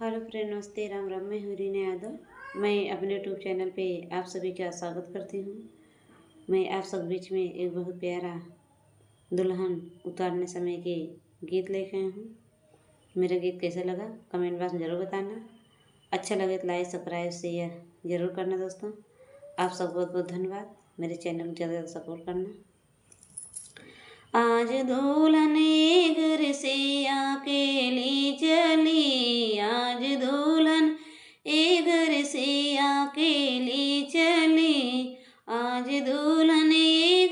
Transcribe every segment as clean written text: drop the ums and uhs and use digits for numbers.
Hello friend, नमस्ते, राम राम। मैं हूँ रीना यादव। मैं अपने यूट्यूब चैनल पे आप सभी का स्वागत करती हूँ। मैं आप सब बीच में एक बहुत प्यारा दुल्हन उतारने समय के गीत लेके आई हूँ। मेरा गीत कैसा लगा कमेंट बॉक्स में ज़रूर बताना। अच्छा लगे तो लाइक सब्सक्राइब शेयर ज़रूर करना दोस्तों। आप सब बहुत बहुत धन्यवाद। मेरे चैनल को ज़्यादा से ज़्यादा सपोर्ट करना। आज दुल्हन घर से अकेली चली, आज दुल्हन घर से अकेली चली, आज दुल्हन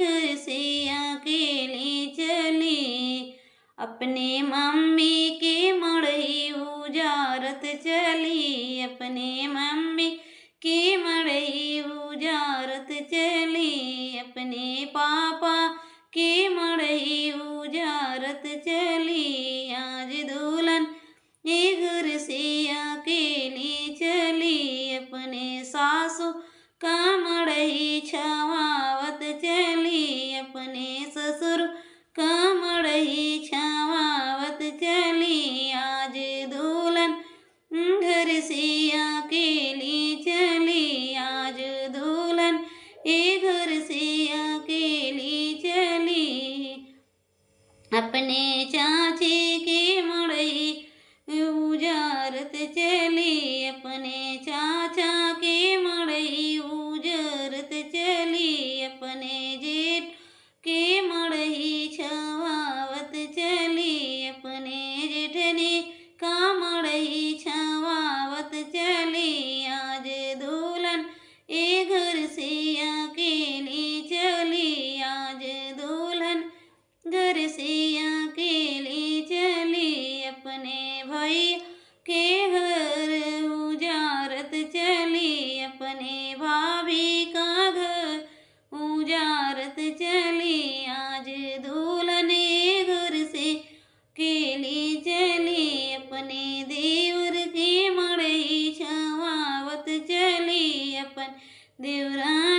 घर से अकेली चली, अपने मम्मी की मड़ई उजारत चली, अपने मम्मी की मड़ई उजारत चली, अपने पापा की मड़ई उजारत चली, आज दुल्हन घर से अकेली चली, अपने सासू का मड़ई छावावत चली, अपने ससुर का मड़ई छावावत चली, आज दुल्हन घर से अकेली चली, आज दुल्हन घर से अकेली चली, अपने चाची की मड़ई उजारत चली, अपने चाचा की मड़ई उजारत चली, अपने जेठ की मड़ई छवावत चली, अपने जेठनी का मड़ई छवावत चली, आज दुल्हन घर से अकेली चली, आज दुल्हन घर से अकेली चली, अपने भाई के घर उजारत चली, अपने भाभी का घर उजारत चली, आज दुल्हन घर से अकेली चली, अपने देवर की मड़ई छवावत चली, अपन देवरा